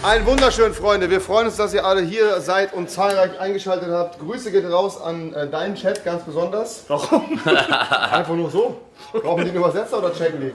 Einen wunderschönen, Freunde. Wir freuen uns, dass ihr alle hier seid und zahlreich eingeschaltet habt. Grüße geht raus an deinen Chat ganz besonders. Warum? Einfach nur so. Brauchen die einen Übersetzer oder checken die?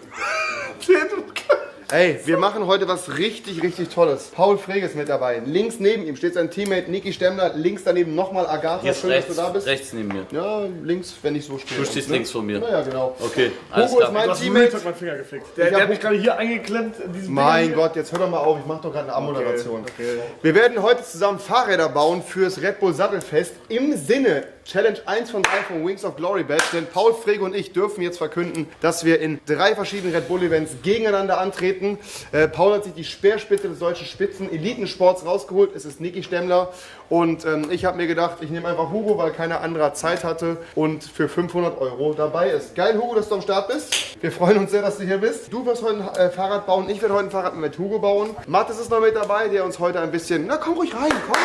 Ey, wir machen heute was richtig, richtig Tolles. Paul Frege ist mit dabei. Links neben ihm steht sein Teammate Niki Stemmler. Links daneben nochmal Agatha. Hier ist schön, rechts, dass du da bist. rechts neben mir. Ja, links, wenn ich so stehe. Du stehst links von mir. Naja, genau. Okay, alles Hugo ist klar. mein Du hast Teammate. meinen Finger gefickt. Der hat mich gerade hier eingeklemmt in diesem Mein Ding. Gott, jetzt hör doch mal auf, ich mache doch gerade eine Abmoderation. Okay. Wir werden heute zusammen Fahrräder bauen fürs Red Bull Sattelfest im Sinne Challenge 1 von 3 von Wings of Glory Badge. Denn Paul Frege und ich dürfen jetzt verkünden, dass wir in 3 verschiedenen Red Bull Events gegeneinander antreten. Paul hat sich die Speerspitze des deutschen Spitzen-Elitensports rausgeholt. Es ist Niki Stemmler. Und ich habe mir gedacht, ich nehme einfach Hugo, weil keiner anderer Zeit hatte und für 500 € dabei ist. Geil, Hugo, dass du am Start bist. Wir freuen uns sehr, dass du hier bist. Du wirst heute ein Fahrrad bauen, ich werde heute ein Fahrrad mit Hugo bauen. Mathis ist noch mit dabei, der uns heute ein bisschen... Na, komm ruhig rein, komm.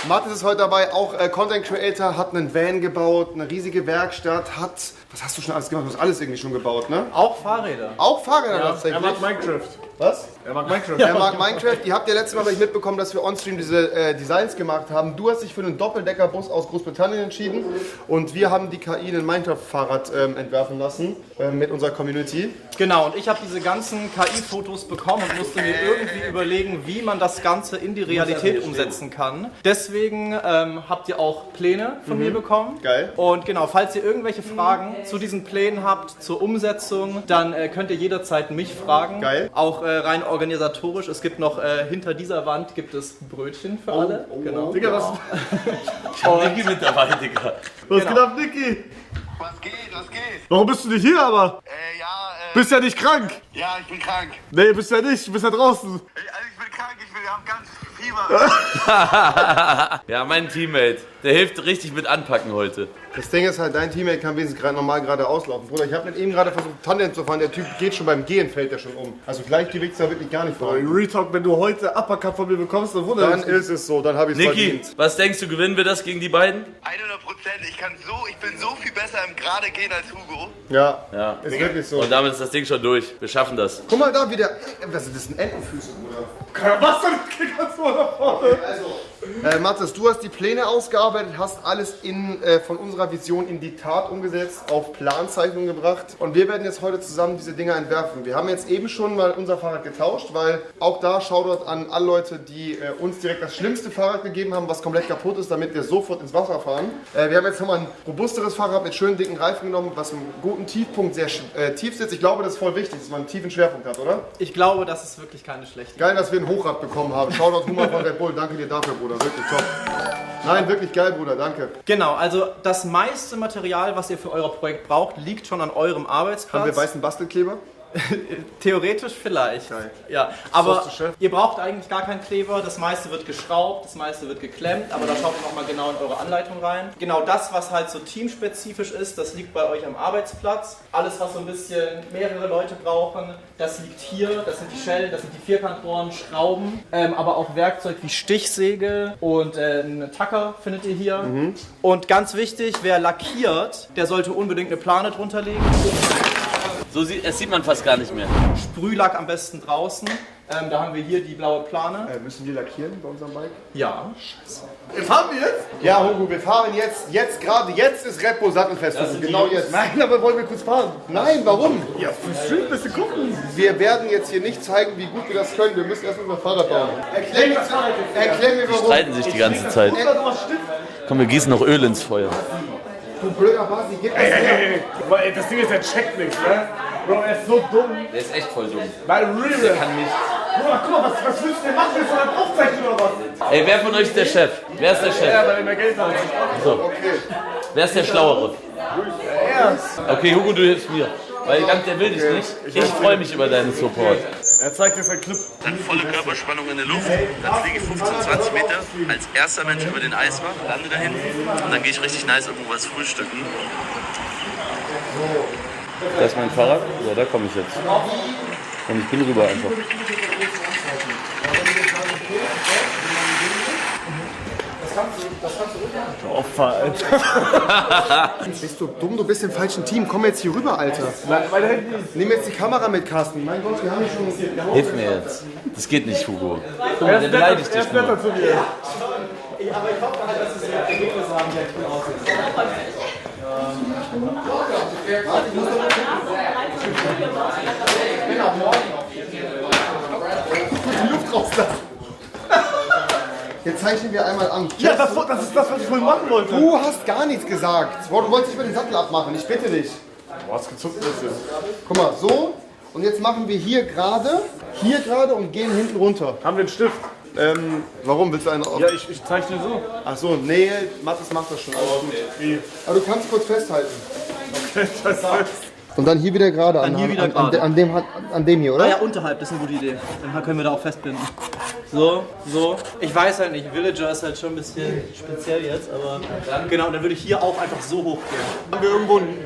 Mathis ist heute dabei, auch Content Creator, hat einen Van gebaut, eine riesige Werkstatt, hat... Was hast du schon alles gemacht? Du hast alles irgendwie schon gebaut, ne? Auch Fahrräder. Auch Fahrräder Er tatsächlich. mag Minecraft. Was? Er mag Minecraft. Er mag Minecraft. Ihr habt ja letztes Mal vielleicht mitbekommen, dass wir on-stream diese Designs gemacht haben. Du hast dich für einen Doppeldeckerbus aus Großbritannien entschieden und wir haben die KI in ein Minecraft-Fahrrad entwerfen lassen mit unserer Community. Genau, und ich habe diese ganzen KI-Fotos bekommen und musste mir irgendwie überlegen, wie man das Ganze in die Realität umsetzen kann. Deswegen habt ihr auch Pläne von mir bekommen. Geil. Und genau, falls ihr irgendwelche Fragen zu diesen Plänen habt, zur Umsetzung, dann könnt ihr jederzeit mich fragen. Geil. Auch rein organisatorisch. Es gibt noch hinter dieser Wand gibt es Brötchen für alle. Genau. Digga, was Ich hab Niki mit dabei, Digga. geht ab, Niki? Was geht, was geht? Warum bist du nicht hier, aber? Bist ja nicht krank. Ja, ich bin krank. Nee, bist ja nicht. Du bist ja draußen. Also ich bin krank, wir haben ganz Fieber. Ja, mein Teammate. Der hilft richtig mit anpacken heute. Das Ding ist halt, dein Teammate kann wesentlich normal gerade auslaufen. Bruder, ich habe mit ihm gerade versucht, Tandem zu fahren. Der Typ geht schon beim Gehen, fällt er schon um. Also Gleichgewicht ist da wirklich gar nicht vorhanden. Retalk, wenn du heute Uppercut von mir bekommst, dann wundert Dann mich. ist es so, dann habe ich es Niki, verdient. was denkst du, gewinnen wir das gegen die beiden? 100%, ich bin so viel besser im Gerade gehen als Hugo. Ja, Ja. ist wirklich so. Und damit ist das Ding schon durch. Wir schaffen das. Guck mal da wieder. Das sind Entenfüße, Bruder. Was denn? Kannst du mal nach vorne? Mathis, du hast die Pläne ausgearbeitet, hast alles von unserer Vision in die Tat umgesetzt, auf Planzeichnung gebracht und wir werden jetzt heute zusammen diese Dinger entwerfen. Wir haben jetzt eben schon mal unser Fahrrad getauscht, weil auch da Shoutout an alle Leute, die uns direkt das schlimmste Fahrrad gegeben haben, was komplett kaputt ist, damit wir sofort ins Wasser fahren. Wir haben jetzt nochmal ein robusteres Fahrrad mit schönen dicken Reifen genommen, was einen guten Tiefpunkt sehr tief sitzt. Ich glaube, das ist voll wichtig, dass man einen tiefen Schwerpunkt hat, oder? Ich glaube, das ist wirklich keine schlechte. Geil, dass wir ein Hochrad bekommen haben. Shoutout Hummer von Red Bull, danke dir dafür, Bruder. Wirklich top. Nein, wirklich geil, Bruder, danke. Genau, also das meiste Material, was ihr für euer Projekt braucht, liegt schon an eurem Arbeitsplatz. Haben wir weißen Bastelkleber? Theoretisch vielleicht. Geil. Ja, aber Sauce to Chef. ihr braucht eigentlich gar keinen Kleber. Das meiste wird geschraubt, das meiste wird geklemmt, aber da schaut ihr nochmal genau in eure Anleitung rein. Genau das, was halt so teamspezifisch ist, das liegt bei euch am Arbeitsplatz. Alles, was so ein bisschen mehrere Leute brauchen, das liegt hier. Das sind die Schellen, das sind die Vierkantrohren, Schrauben, aber auch Werkzeug wie Stichsäge und einen Tacker findet ihr hier. Und ganz wichtig, wer lackiert, der sollte unbedingt eine Plane drunter legen. Es sieht man fast gar nicht mehr. Sprühlack am besten draußen. Da haben wir hier die blaue Plane. Müssen wir lackieren bei unserem Bike? Ja. Jetzt haben wir jetzt? Ja, Hugo, wir fahren jetzt gerade jetzt ist Red Bull Sattelfest. Das sind die genau Jungs. jetzt. Nein, aber wollen wir kurz fahren? Nein, warum? Ja, für Stream ein bisschen gucken. Wir werden jetzt hier nicht zeigen, wie gut wir das können. Wir müssen erst unser Fahrrad bauen. Erklär mir Die warum. streiten sich die ganze Zeit. Komm, wir gießen noch Öl ins Feuer. Du blöder Basi, gib das her. Ey, das Ding ist, der checkt nichts, ne? Bro, er ist so dumm. Der ist echt voll dumm. Weil real. Der kann nicht. Bruder, guck mal, was willst du denn machen? Willst du dann aufzeichnen oder was? Ey, wer von euch ist der Chef? Wer ist der Ja, Chef? weil er mehr Geld hat. So. Wer ist der Schlauere? Okay, Hugo, du hilfst mir. Weil der will dich nicht. Ich freue mich über deinen Support. Er zeigt jetzt einen Clip. Dann volle Körperspannung in der Luft, dann fliege ich 15, 20 Meter als erster Mensch über den Eisbach, lande da hinten und dann gehe ich richtig nice irgendwo was frühstücken. Da ist mein Fahrrad. Ja, da komme ich jetzt. Und ich bin rüber einfach. Opfer, Alter. Bist du dumm? Du bist im falschen Team. Komm jetzt hier rüber, Alter. Nimm jetzt die Kamera mit, Carsten. Mein Gott, wir haben hier schon... Hilf mir jetzt. Das geht nicht, Hugo. Guck mal, der beleidigt dich nur. Aber ich hoffe halt, dass es Ergebnisse haben, die echt gut aussehen. Die Luft rauslassen. Jetzt zeichnen wir einmal an. Ja, das ist das, was ich vorhin machen wollte. Du hast gar nichts gesagt. Boah, du wolltest nicht mal den Sattel abmachen. Ich bitte dich. Boah, hast gezuckt ein bisschen. Guck mal, so. Und jetzt machen wir hier gerade und gehen hinten runter. Haben wir einen Stift? Warum willst du einen auf? Ja, ich zeichne so. Ach so, nee, Mathis macht das schon. Alles gut. Wie? Aber du kannst kurz festhalten. Okay, das heißt. Und dann hier wieder gerade. Dann hier wieder gerade. An dem hier, oder? Ah ja, unterhalb, das ist eine gute Idee. Dann können wir da auch festbinden. So. Ich weiß halt nicht, Villager ist halt schon ein bisschen speziell jetzt, aber genau, und dann würde ich hier auch einfach so hoch gehen. Haben wir irgendwo ein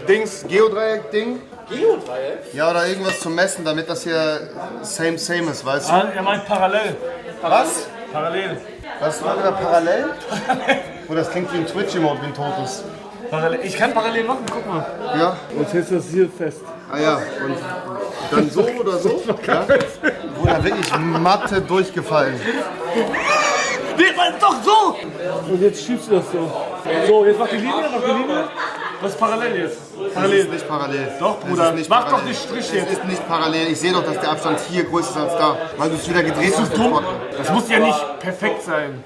Geodreieck-Ding? Geodreieck? Ja, oder irgendwas zum Messen, damit das hier same ist, weißt du? Ah, er meint parallel. Was? Parallel. Was machen wir da parallel? Oh, das klingt wie ein Twitch-Emote, wie ein totes. Parallel. Ich kann parallel machen, guck mal. Ja? Und jetzt ist das hier fest. Ah ja, und dann so oder so? Ja? Bruder, wirklich Mathe durchgefallen. Nee, doch so! Und jetzt schiebst du das so. So, jetzt mach die Linie. Was ist parallel jetzt? Das ist nicht parallel. Doch, Bruder, Das ist nicht mach parallel. doch den Strich Das jetzt. ist nicht parallel. Ich sehe doch, dass der Abstand hier größer ist als da. Weil du es wieder gedreht hast. Dumm. Das muss ja nicht perfekt sein.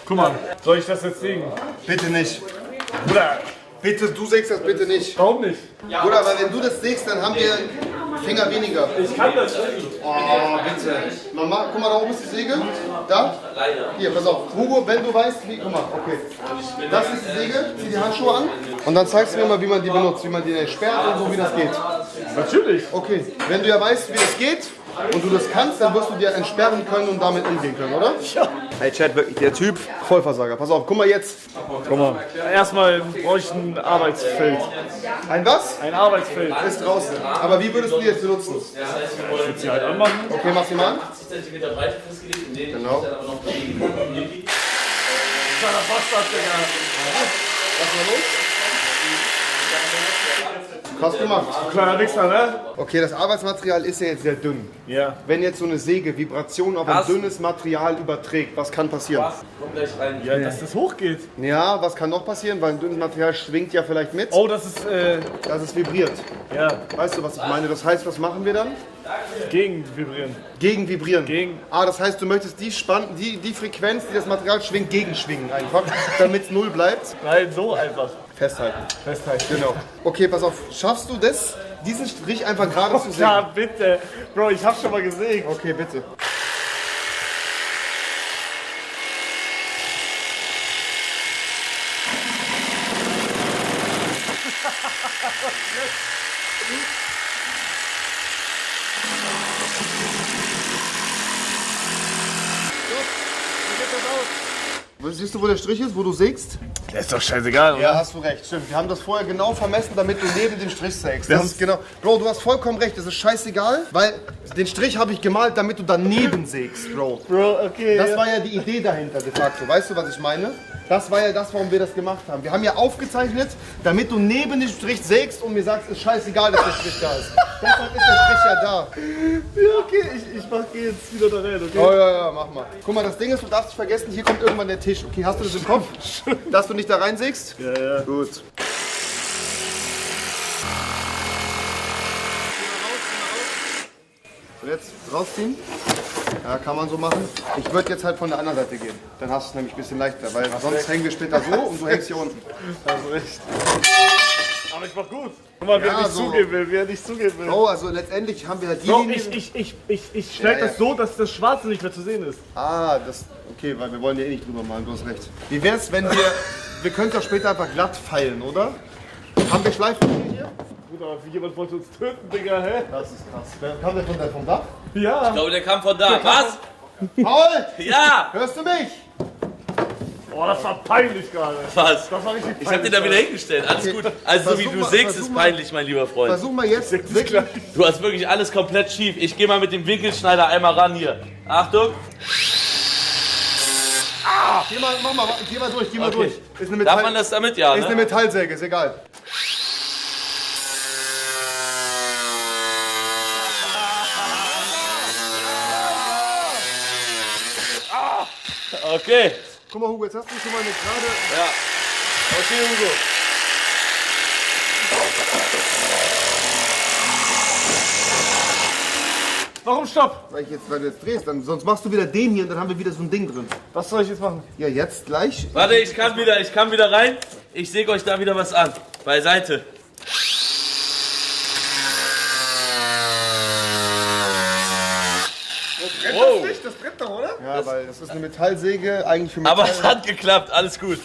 Guck mal, soll ich das jetzt sehen? Bitte nicht. Bruder, Bitte, du sägst das bitte nicht. warum nicht? Bruder, weil wenn du das sägst, dann haben wir Finger weniger. Ich kann das nicht. Oh, bitte. Mama, guck mal, da oben ist die Säge. Da? Hier, pass auf. Hugo, wenn du weißt, wie. Guck mal, okay. Das ist die Säge. Zieh die Handschuhe an. Und dann zeigst du mir mal, wie man die benutzt, wie man die entsperrt und so, wie das geht. Natürlich. Okay. Wenn du ja weißt, wie das geht und du das kannst, dann wirst du dir entsperren können und damit umgehen können, oder? Ja. Hey, Chat, wirklich, der Typ, Vollversager. Pass auf, guck mal jetzt. Guck mal. Erstmal brauche ich ein Arbeitsfeld. Ein was? Ein Arbeitsfeld. Ist draußen. Aber wie würdest du die jetzt benutzen? Ich würde sie halt anmachen. Okay, mach sie mal an. 80 cm Breite festgelegt. Nee, Genau. das ist dann aber noch bewegen. Kleiner Bastard, Digga. Was war los? Krass gemacht. Kleiner Wichser, ne? Okay, das Arbeitsmaterial ist ja jetzt sehr dünn. Ja. Wenn jetzt so eine Säge Vibrationen auf ein Was? dünnes Material überträgt, was kann passieren? Komm gleich rein. Ja, dass das hochgeht. Ja, was kann noch passieren? Weil ein dünnes Material schwingt ja vielleicht mit, Oh, das ist, dass es vibriert. ja, Weißt du, was ich meine? Das heißt, was machen wir dann? gegen vibrieren. Gegen vibrieren. Gegen. Ah, das heißt, du möchtest die Frequenz, die das Material schwingt, gegenschwingen einfach, damit es null bleibt. Nein, so einfach. Festhalten. Festhalten. Genau. Okay, pass auf. Schaffst du das, diesen Strich einfach gerade zu Ja, sägen? bitte. Bro, ich hab's schon mal gesehen. Okay, bitte. Siehst du, wo der Strich ist, wo du sägst? Das ist doch scheißegal, oder? Ja, hast du recht. Stimmt. Wir haben das vorher genau vermessen, damit du neben dem Strich sägst. Das ist genau. Bro, du hast vollkommen recht. Das ist scheißegal, weil den Strich habe ich gemalt, damit du daneben sägst, Bro. Bro, okay. Das war ja die Idee dahinter de facto. Weißt du, was ich meine? Das war ja das, warum wir das gemacht haben. Wir haben ja aufgezeichnet, damit du neben dem Strich sägst und mir sagst, ist scheißegal, dass der Strich da ist. Deshalb ist der Strich ja da. Ja, okay, ich geh jetzt wieder da rein, okay? Oh ja, mach mal. Guck mal, das Ding ist, du darfst nicht vergessen, hier kommt irgendwann der Tisch. Okay, hast du das im Kopf? Dass du nicht da reinsägst? Ja, ja. Gut. Und jetzt rausziehen. Ja, kann man so machen. Ich würde jetzt halt von der anderen Seite gehen. Dann hast du es nämlich ein bisschen leichter, weil sonst hängen wir später so und du hängst hier unten. Hast recht. Aber ich mach gut. Guck mal, wer Ja, nicht so. zugeben will, wer nicht zugeben will. Oh, also letztendlich haben wir halt die Bro, Linie. ich schneide Ja, das so, dass das Schwarze nicht mehr zu sehen ist. Ah, das. Okay, weil wir wollen ja eh nicht drüber malen, du hast recht. Wie wär's, wenn wir. Wir können es doch später einfach glatt feilen, oder? Haben wir Schleifpapier hier? Bruder, jemand wollte uns töten, Digga, hä? Das ist krass. Kam der vom Dach? Ja. Ich glaube, der kam von da. Was? Paul! Ja! Hörst du mich? Boah, das war peinlich gerade. Was? Das war richtig peinlich. Ich hab den da wieder hingestellt. Alles gut. Also, so wie Versuch du mal- sägst, versuch ist mal- peinlich, mein lieber Freund. Versuch mal jetzt. Wirklich. Du hast wirklich alles komplett schief. Ich gehe mal mit dem Winkelschneider einmal ran hier. Achtung. Geh mal durch. Ist eine Darf man das damit? Ja, Ist eine ne? Metallsäge, ist egal. Okay. Guck mal, Hugo, jetzt hast du schon mal eine gerade... Ja. Okay, Hugo. Warum stopp? Weil du jetzt drehst, sonst machst du wieder den hier und dann haben wir wieder so ein Ding drin. Was soll ich jetzt machen? Ja, jetzt gleich. Warte, ich kann wieder rein. Ich säge euch da wieder was an. Beiseite. Wow. Das brennt doch, oder? Ja, weil das ist eine Metallsäge, eigentlich für Metall. Aber es hat geklappt, alles gut.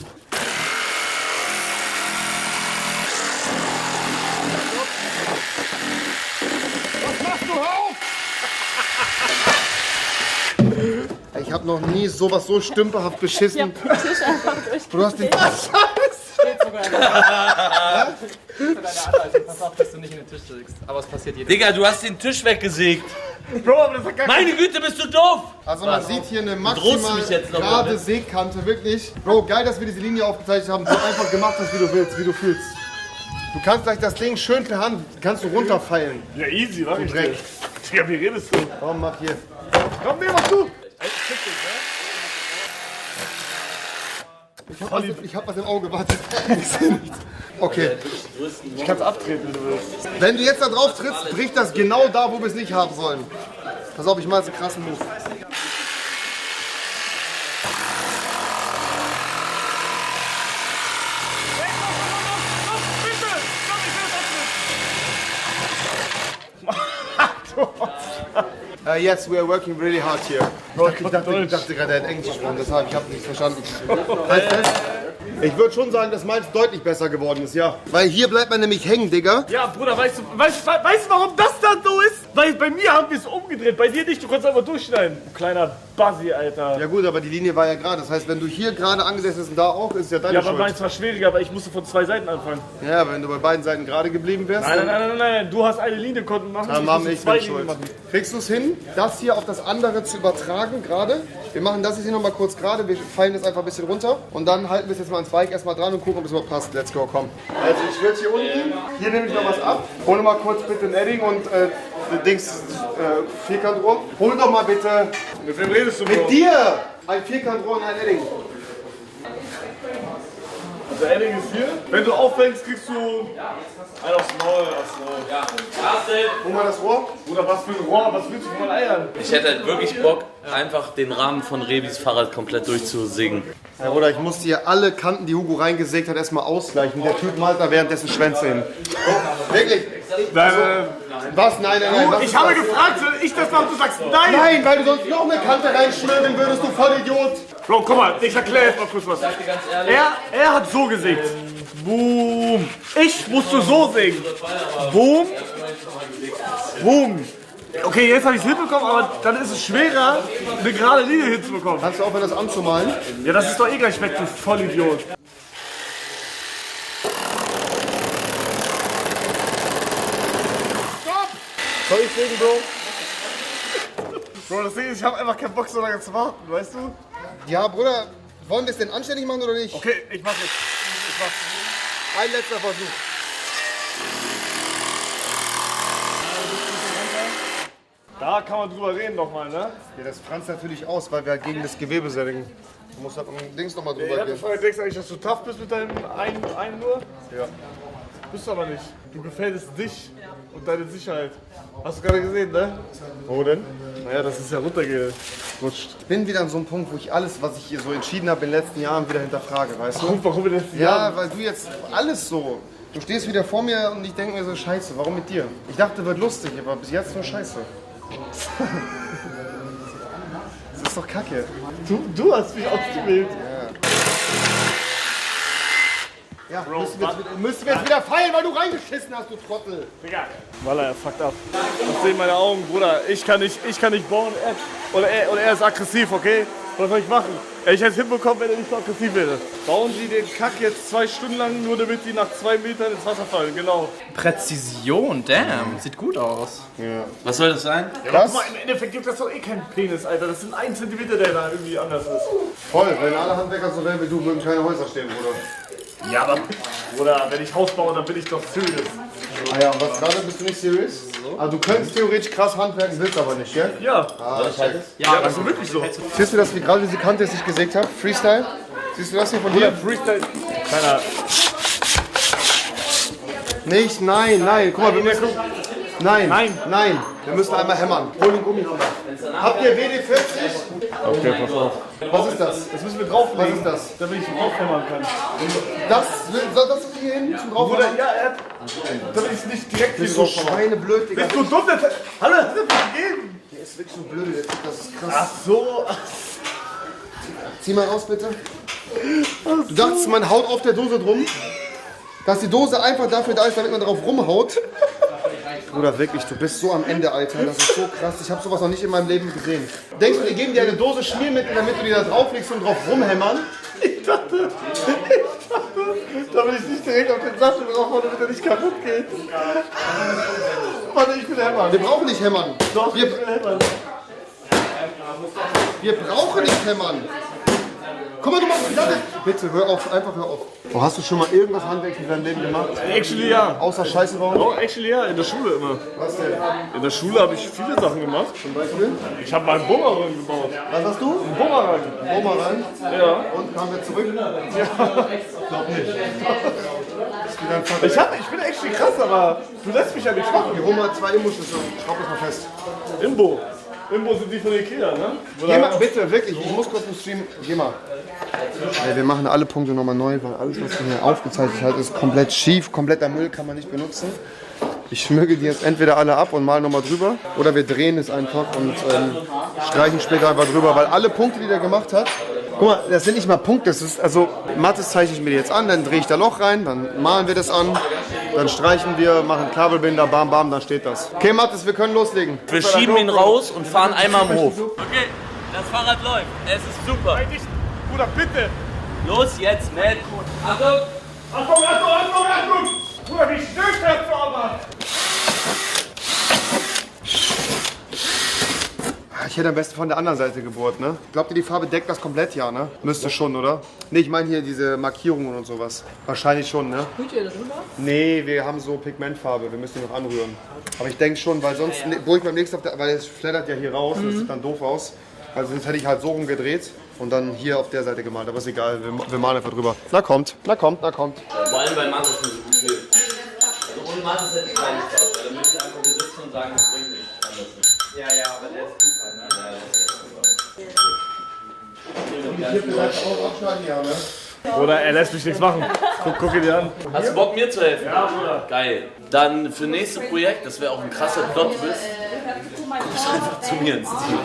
Ich habe noch nie sowas so stümperhaft beschissen. Du hast den Steht sogar in der Anleitung. Pass auf, dass du nicht in den Tisch drückst. Aber es passiert jedes Mal. Digga, du hast den Tisch weggesägt. Bro, aber das hat gar Meine Güte, bist du doof! Also man sieht hier eine Drohst du maximal mich jetzt noch, gerade oder? Sägkante, wirklich. Bro, geil, dass wir diese Linie aufgezeichnet haben. So einfach gemacht hast, wie du willst, wie du fühlst. Du kannst gleich das Ding schön per Hand, kannst du runterfeilen. Ja, easy, mach ich Dreck. dir. Digga, wie redest du? Komm, mach hier. Komm, nee, mach du. Ich hab was im Auge, warte. Ich seh nichts. Okay, Ich kann's abtreten, wenn du willst. wenn du jetzt da drauf trittst, bricht das genau da, wo wir es nicht haben sollen. Pass auf, ich mache jetzt einen krassen Move. Yes, we are working really hard here. Ich dachte gerade, er hat Englisch gesprochen, deshalb, ich habe nichts verstanden. Halt fest. Ich würde schon sagen, dass meins deutlich besser geworden ist, ja. Weil hier bleibt man nämlich hängen, Digga. Ja, Bruder, weißt du, warum das dann so ist? Weil bei mir haben wir es umgedreht, bei dir nicht, du konntest einfach durchschneiden. Du kleiner Bassi, Alter. Ja gut, aber die Linie war ja gerade. Das heißt, wenn du hier gerade angesessen bist und da auch, ist ja deine Ja, aber Schuld. meins war schwieriger, aber ich musste von zwei Seiten anfangen. Ja, wenn du bei beiden Seiten gerade geblieben wärst, Nein. Du hast eine Linie konnten machen, dann machen musste ich zwei bin Linien schuld. machen. Kriegst du es hin, das hier auf das andere zu übertragen gerade? Wir machen das jetzt hier nochmal kurz gerade, wir fallen das einfach ein bisschen runter und dann halten wir es jetzt mal ans Bike erstmal dran und gucken, ob es überhaupt passt. Let's go, komm. Also ich würde hier unten, hier nehme ich noch was ab. Hol mal kurz bitte ein Edding und Vierkantrohr. Hol doch mal bitte Mit wem redest du, Bro? mit dir ein Vierkantrohr und ein Edding. Der Edding ist hier. Wenn du auffängst, kriegst du einen aufs Maul. Hol mal das Rohr. Bruder, was für ein Rohr, was willst du von meinen Eiern? Ich hätte halt wirklich Bock, einfach den Rahmen von Rebis Fahrrad komplett durchzusägen. Ja, oder ich musste hier alle Kanten, die Hugo reingesägt hat, erstmal ausgleichen. Der Typ malt da währenddessen Schwänze hin. Oh, wirklich? Nein, Was? Nein. Was ich ist habe das? gefragt, soll ich das machen? Du sagst nein. Nein, weil du sonst noch eine Kante reinschnüren würdest, du Vollidiot. Bro, guck mal, ich erkläre jetzt mal kurz was. Er hat so gesägt. Boom. Ich musste so sägen. Boom. Boom. Okay, jetzt habe ich es hinbekommen, aber dann ist es schwerer, eine gerade Linie hinzubekommen. Kannst du aufhören, das anzumalen? Ja, das ist doch eh gleich weg, du Vollidiot. Soll ich sägen, Bro? Bro, das Ding ist, ich habe einfach keinen Bock, so lange zu warten, weißt du? Ja, Bruder, wollen wir es denn anständig machen oder nicht? Okay, ich mach jetzt. Ein letzter Versuch. Da kann man drüber reden nochmal, ne? Ja, das franzt natürlich aus, weil wir gegen das Gewebe sägen. Du musst halt um Dings nochmal Ich drüber hab gehen. gefragt, denkst du eigentlich, dass du tough bist mit deinem einen nur? Ja. Bist du aber nicht. Du gefährdest dich und deine Sicherheit. Hast du gerade gesehen, ne? Wo denn? Naja, das ist ja runtergerutscht. Ich bin wieder an so einem Punkt, wo ich alles, was ich hier so entschieden habe in den letzten Jahren, wieder hinterfrage, weißt du? Warum wir das Ja, weil du jetzt alles so. Du stehst wieder vor mir und ich denke mir so, scheiße, warum mit dir? Ich dachte, wird lustig, aber bis jetzt nur scheiße. Das ist doch kacke. Du hast mich ausgewählt. Ja, müssen wir jetzt wieder feiern, weil du reingeschissen hast, du Trottel. Digga. Walla, er fuckt ab. Das sehen meine Augen, Bruder. Ich kann nicht bauen oder er ist aggressiv, okay? Was soll ich machen? Ich hätte es hinbekommen, wenn er nicht so aggressiv wäre. Bauen Sie den Kack jetzt 2 Stunden lang, nur damit Sie nach 2 Metern ins Wasser fallen, genau. Präzision, damn. Sieht gut aus. Was soll das sein? Ja, guck mal, im Endeffekt gibt das doch eh keinen Penis, Alter. Das sind 1 Zentimeter, der da irgendwie anders ist. Voll, wenn alle Handwerker so wären wie du, würden keine Häuser stehen, Bruder. Ja, aber, Bruder, wenn ich Haus baue, dann bin ich doch serious. Ah ja, und was gerade, bist du nicht serious? Ah, du könntest theoretisch krass handwerken, willst aber nicht, gell? Ja. Ja, Das ist wirklich so. Siehst du das, wie gerade diese Kante jetzt nicht gesägt habe? Freestyle? Siehst du das hier von dir? Freestyle. Keiner. Nicht, nein, nein. Guck mal, wir müssen... Nein, Nein. nein. Wir müssen einmal hämmern. Hol den Gummihammer. Habt ihr WD-40? Okay, pass auf. Was ist das? Das müssen wir drauflegen. Was ist das? Damit ich draufhämmern kann. Das ist hier hin zum Bruder, Draufhauen? ja, er hat. Damit ich es nicht direkt hier Bist du drauf mache. schweineblöd, Digga. Bist du dumm? Hallo, hast du das gegeben? Der ist wirklich so blöd, der Typ, das ist krass. Ach so. Zieh mal raus, bitte. Du dachtest, man haut auf der Dose drum? Dass die Dose einfach dafür da ist, damit man drauf rumhaut? Bruder, wirklich, du bist so am Ende, Alter. Das ist so krass. Ich habe sowas noch nicht in meinem Leben gesehen. Denkst du, die geben dir eine Dose Schmiermittel, damit du die da drauflegst und drauf rumhämmern? Ich dachte, damit ich nicht direkt auf den Sattel drauf mache, damit er nicht kaputt geht. Warte, ich will hämmern. Wir brauchen nicht hämmern. Doch, ich will hämmern. Wir brauchen nicht hämmern. Guck mal, du machst die Sache. Bitte, hör auf, einfach hör auf. Oh, hast du schon mal irgendwas handwerklich in deinem Leben gemacht? Actually ja. Außer Scheiße bauen? Oh, actually ja, in der Schule immer. Was denn? In der Schule habe ich viele Sachen gemacht. Zum Beispiel? Ich habe mal einen Bumerang gebaut. Was hast du? Einen Bumerang. Hau mal rein. Ja. Und kamen wir zurück? Ja. Glaub nicht. Das ist wie dein Vater. Ich bin actually krass, aber du lässt mich ja nicht machen. Hier hol mal 2 Imbusschlüssel. Schraub das mal fest. Imbo. Imbo sind die von Ikea, ne? Geh mal, bitte, wirklich. Ich muss kurz im Stream. Geh mal. Ey, wir machen alle Punkte nochmal neu, weil alles, was hier aufgezeichnet hat, ist komplett schief. Kompletter Müll kann man nicht benutzen. Ich schmücke die jetzt entweder alle ab und malen nochmal drüber. Oder wir drehen es einfach und streichen später einfach drüber. Weil alle Punkte, die der gemacht hat, guck mal, das sind nicht mal Punkte. Das ist, also, Mattes zeichne ich mir jetzt an, dann drehe ich da Loch rein, dann malen wir das an. Dann streichen wir, machen Kabelbinder, bam, bam, dann steht das. Okay, Mattes, wir können loslegen. Wir schieben ihn raus und fahren einmal am Hof. Okay, das Fahrrad läuft. Es ist super. Bruder, bitte! Los jetzt, Matt. Achtung! Achtung, Achtung, Achtung, Achtung! Bruder, wie stößt der Vormann? Ich hätte am besten von der anderen Seite gebohrt, ne? Glaubt ihr, die Farbe deckt das komplett, ja, ne? Müsste schon, oder? Ne, ich meine hier diese Markierungen und sowas. Wahrscheinlich schon, ne? Tut ihr da drüber? Nee, wir haben so Pigmentfarbe, wir müssen die noch anrühren. Aber ich denke schon, weil sonst bohre ich beim nächsten auf der, weil es flattert ja hier raus, das sieht dann doof aus. Also sonst hätte ich halt so rumgedreht und dann hier auf der Seite gemalt, aber ist egal, wir malen einfach drüber. Na kommt, na kommt, na kommt. Vor allem bei Mathis ist es gut fehlt. Also ohne Mathis hätte ich keinen Spaß, weil dann würde ich einfach hier sitzen und sagen, das bringt nichts. Anders nicht. Ja, ja, aber der ist super, ne? Ja, das ist super. Die vierte Seite auch abschneiden, ja, ne? Bruder, er lässt mich nichts machen. Guck ihn dir an. Hast du Bock mir zu helfen? Ja, Bruder. Geil. Dann für nächstes Projekt, das wäre auch ein krasser Plot-Twist, kommst du einfach zu mir ins Team.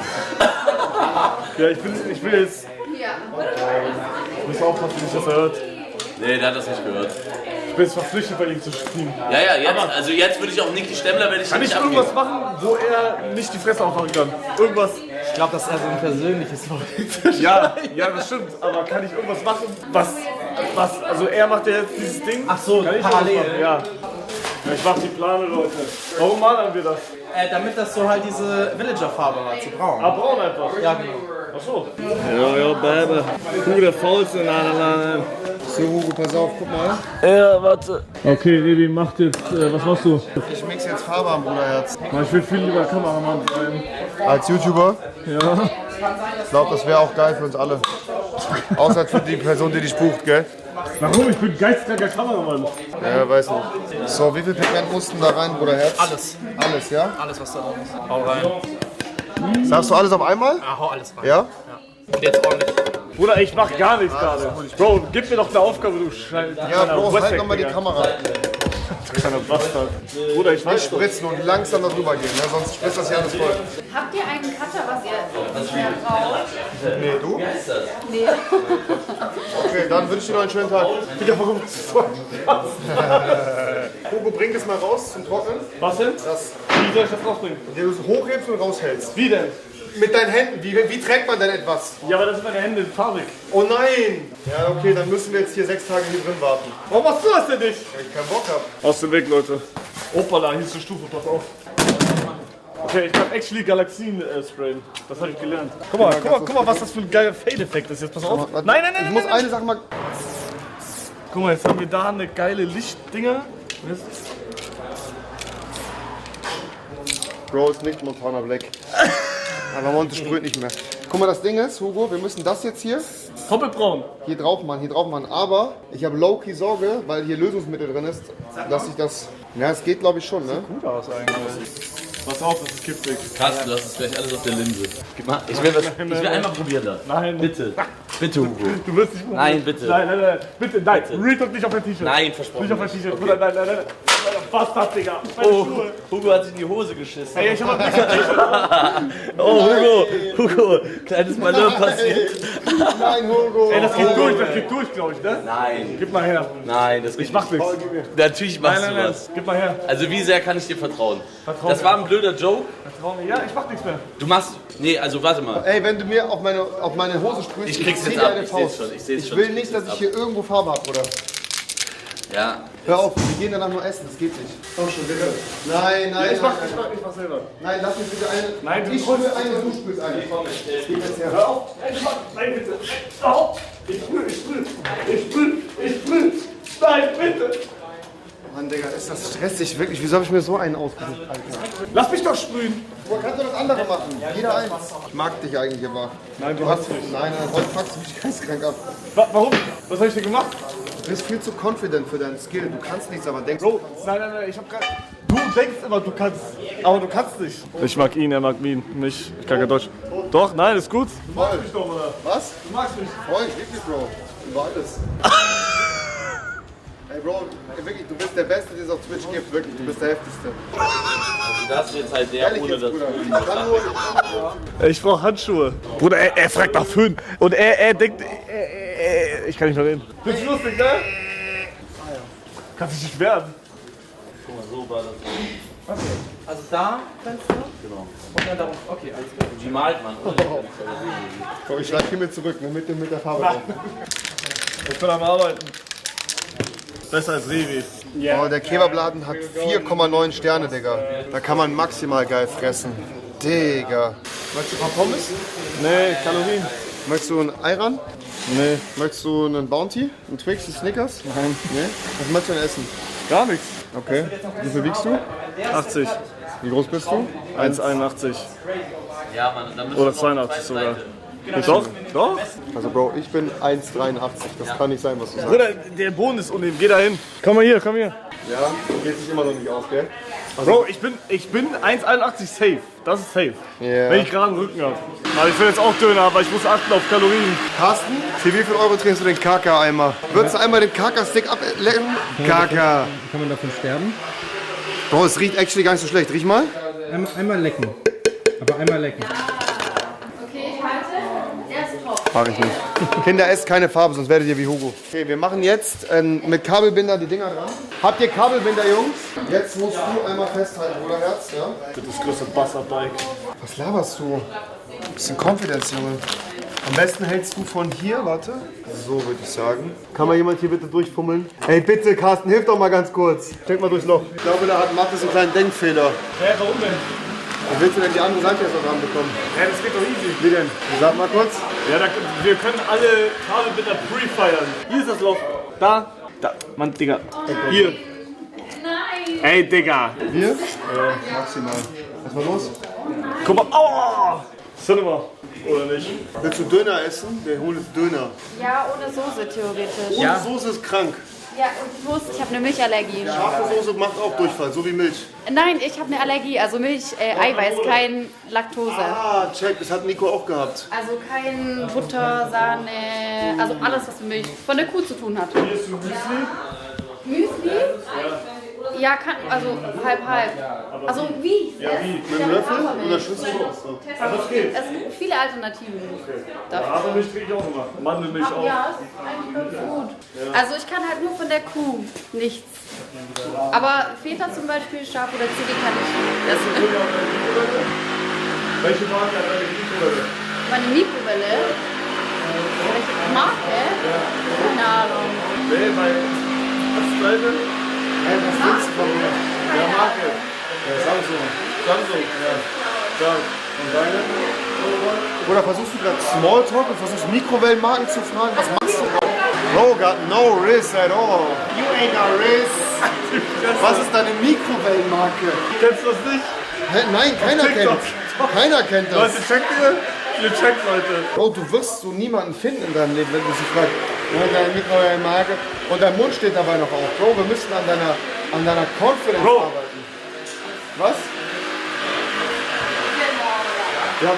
Ja, ich will jetzt. Ich muss aufpassen, dass das hört. Nee, der hat das nicht gehört. Ich bin jetzt verpflichtet, bei ihm zu spielen. Ja, ja, jetzt, also jetzt würde ich auch Nick die Stemmler, wenn ich Kann ich nicht irgendwas abgeben. machen, wo er nicht die Fresse aufmachen kann? Irgendwas. Ich glaube, das ist eher so ein persönliches Wort. Ja, ja, das stimmt. Aber kann ich irgendwas machen, was, also er macht ja jetzt dieses Ding. Ach so, kann ich parallel. irgendwas machen? Ja. Ja, ich mach die Plane, Leute. Warum malen wir das? Damit das so halt diese Villager-Farbe war, zu braun. Ah, braun einfach. Ja, genau. Ach so. Ja, Baby. Hugo, der faulste. Nein. So, Hugo, pass auf, guck mal. Ja, warte. Okay, Ebi, macht jetzt, was machst du? Ich mix jetzt Farbe am Bruderherz. Ich will viel lieber Kameramann sein. Als YouTuber? Ja. Ich glaube, das wäre auch geil für uns alle. Außer für die Person, die dich bucht, gell? Warum? Ich bin geistreicher Kameramann. Ja, weiß nicht. So, wie viel Pigment mussten da rein, Bruderherz? Alles. Alles, ja? Alles, was da drin ist. Hau rein. Sagst du alles auf einmal? Ah, hau alles rein. Ja? Und jetzt ordentlich. Bruder, ich mach gar nichts gerade. Bro, gib mir doch eine Aufgabe, du Scheiße. Ja, Bro, halt nochmal die Kamera. Kleiner Bastard. Bruder, ich weiß schon. Spritzen und langsam da drüber gehen, ne? Sonst spritzt das hier alles voll. Habt ihr einen Cutter, was ihr nicht mehr braucht? Nee, du? Nee. Okay, dann wünsche ich dir noch einen schönen Tag. Digga, warum ist das so krass? Hugo, bring das mal raus zum Trocknen. Was denn? Das, Wie soll ich das rausbringen? indem du es hochhebst und raushältst. Wie denn? Mit deinen Händen. Wie trägt man denn etwas? Ja, aber das sind meine Hände farbig. Oh nein! Ja, okay, dann müssen wir jetzt hier 6 Tage hier drin warten. Warum machst du das denn nicht? Weil ich keinen Bock habe. Aus dem Weg, Leute. Opala, hier ist eine Stufe, pass auf. Okay, ich kann actually Galaxien sprayen. Das habe ich gelernt. Guck mal, was das für ein geiler Fade-Effekt ist. Jetzt pass auf. Nein. Ich muss eine Sache mal... Guck mal, jetzt haben wir da eine geile Lichtdinger. Bro, ist nicht Montana Black. Aber Monte sprüht nicht mehr. Guck mal, das Ding ist, Hugo, wir müssen das jetzt hier Doppelbraun. hier drauf machen. Aber ich habe low-key Sorge, weil hier Lösungsmittel drin ist, dass ich das... Ja, es geht glaube ich schon, ne? Gut aus eigentlich. Pass auf, das ist kippig. Krass, du hast es gleich alles auf der Linse. Ich will einmal probieren das. Nein. Bitte. Bitte, Hugo. Du wirst nicht probieren. Nein, bitte. Nein. Bitte, nein. Real Talk nicht auf dein T-Shirt. Nein, versprochen. Nicht auf dein T-Shirt. Okay. Nein. Was das, Digga? Meine Oh, Schuhe. Hugo hat sich in die Hose geschissen. Ey, ich hab ein bisschen T-Shirt. Oh, Hugo, kleines Malheur passiert. Nein, Hugo! Ey, das geht durch, glaube ich, ne? Nein, Gib mal her. nein, das Ich mach nichts. Natürlich machst Nein. du was. Gib mal her. Also wie sehr kann ich dir vertrauen? Vertrau Das mir. war ein blöder Joke. Vertrau mir. Ja, ich mach nichts mehr. Du machst... Nee, also warte mal. Ey, wenn du mir auf meine Hose sprühst, Ich krieg's zieh jetzt dir ab, eine ich seh's Faust. schon, ich seh's Ich schon, will ich nicht, seh's dass ich ab. hier irgendwo Farbe habe, oder? Ja. Hör auf, wir gehen danach nur essen, das geht nicht. Komm schon, bitte. Nein. Ich mach selber. Nein, lass mich bitte eine. Nein, du ich sprühe eine, du sprühst eine. Das geht jetzt her. Hör auf. Nein, bitte. Auf. Ich sprüh. Nein, bitte. Mann, Digga, ist das stressig, wirklich. Wieso habe ich mir so einen ausgesucht, Alter? Lass mich doch sprühen. Du kannst doch das andere machen. Jeder eins. Ich mag dich eigentlich aber. Nein, du hast mich. Nein, heute fuckst du mich geistkrank ab. Warum? Was hab ich denn gemacht? Du bist viel zu confident für deinen Skill. Du kannst nichts, aber denkst Bro, nein, ich hab grad... Du denkst immer, du kannst, aber du kannst nicht. Ich mag ihn, er mag mich. Ich kann kein Deutsch. Doch, nein, ist gut. Du magst mich doch, oder? Was? Du magst mich. Voll, ich lieb dich, Bro. Über alles. Ey, Bro, wirklich, du bist der Beste, den es auf Twitch gibt. Wirklich, du bist der Heftigste. Das ist jetzt halt der Ehrlich ohne jetzt, das. Bruder. Ich kann nur... Ich brauch Handschuhe. Bruder, er fragt nach Föhn. Und er denkt, ich kann nicht mehr reden. Findest du lustig, ne? Kannst dich nicht wehren. So war das. Also da kannst du. Genau. Und dann darum. Okay, alles klar. Wie malt man? Komm, ich schreibe Himmel zurück, ne, mit der Farbe drauf. Ich bin am Arbeiten. Besser als Revi. Oh, der Kebabladen hat 4,9 Sterne, Digga. Da kann man maximal geil fressen. Digga. Möchtest du ein paar Pommes? Nee, Kalorien. Möchtest du einen Ayran? Nee, Möchtest du einen Bounty? Einen Twix, einen Snickers? nein. Nee? Was möchtest du denn essen? Gar nichts. Okay. Wie viel wiegst du? 80. Wie groß bist du? 1,81. Ja, Mann, dann müssen Oder wir noch 82 sogar. Seite. Doch. Also Bro, ich bin 1,83. Das kann nicht sein, was du sagst. Bruder, der Boden ist uneben. Geh da hin. Komm mal hier, komm hier. Ja, geht sich immer noch nicht aus, gell? Bro, ich bin 1,81 safe. Das ist safe. Ja. Wenn ich gerade einen Rücken habe. Aber ich will jetzt auch Döner, aber ich muss achten auf Kalorien. Carsten, für wie viel Euro trinkst du den Kaka-Eimer? Würdest du einmal den Kaka-Stick ablecken? Kaka. Kann man davon sterben? Bro, es riecht actually gar nicht so schlecht. Riech mal. Einmal lecken. Aber einmal lecken. Okay, ich halte. Der ist top. Mach ich nicht. Kinder, esst keine Farbe, sonst werdet ihr wie Hugo. Okay, wir machen jetzt mit Kabelbinder die Dinger dran. Habt ihr Kabelbinder, Jungs? Jetzt musst du einmal festhalten, oder Herz? Ja? Das größte Wasserbike. Was laberst du? Bisschen Confidence, Junge. Am besten hältst du von hier, warte. So würde ich sagen. Kann mal jemand hier bitte durchfummeln? Hey, bitte, Carsten, hilf doch mal ganz kurz. Steck mal durchs Loch. Ich glaube, da hat Mathis einen kleinen Denkfehler. Hä, warum denn? Wie willst du denn die andere Seite jetzt noch ranbekommen? Ja, das geht doch easy. Wie denn? Sag mal kurz. Ja, wir können alle Kabelbinder pre-feiern. Hier ist das Loch. Da. Mann, Digga. Hier. Nein. Ey, Digga. Hier? Maximal. Was war los? Guck mal. Aua. Cinema. Oder nicht? Willst du Döner essen? Der holt Döner. Ja, ohne Soße theoretisch. Ohne Soße ist krank. Ja, und ich habe eine Milchallergie. Scharfe Soße macht auch Durchfall, so wie Milch. Nein, ich habe eine Allergie, also Milch, Eiweiß, kein Laktose. Ah, check, das hat Nico auch gehabt. Also kein Butter, Sahne, also alles, was mit Milch von der Kuh zu tun hat. Hier ist ein Müsli. Müsli? Ja, kann, also halb. Also wie? Ja, wie? Mit einem Löffel oder Schüssel? Das geht. Es gibt viele Alternativen dafür. Hafermilch kriege ich auch immer. Mandelmilch auch. Ja, ist eigentlich ganz gut. Also ich kann halt nur von der Kuh nichts. Aber Feta zum Beispiel, Schaf oder Ziege kann ich essen. Welche Marke hat deine Mikrowelle? Meine Mikrowelle? Welche Marke? Keine Ahnung. Nee, weil das Gleiche. Hey, was willst du von mir? Ja, Marke. Samsung, ja. Und deine? Oder versuchst du gerade Smalltalk und versuchst Mikrowellenmarken zu fragen? Was machst du gerade? Bro, got no risk at all. You ain't got risk. Was ist deine Mikrowellenmarke? Kennst du das nicht? Hä? Nein, keiner kennt. Keiner kennt das. Leute, checkt ihr? Ihr checkt, Leute. Bro, du wirst so niemanden finden in deinem Leben, wenn du sie fragst, deine Mikrowellenmarke. Und dein Mund steht dabei noch auf. Bro, wir müssen an deiner Confidence arbeiten. Was? Ja,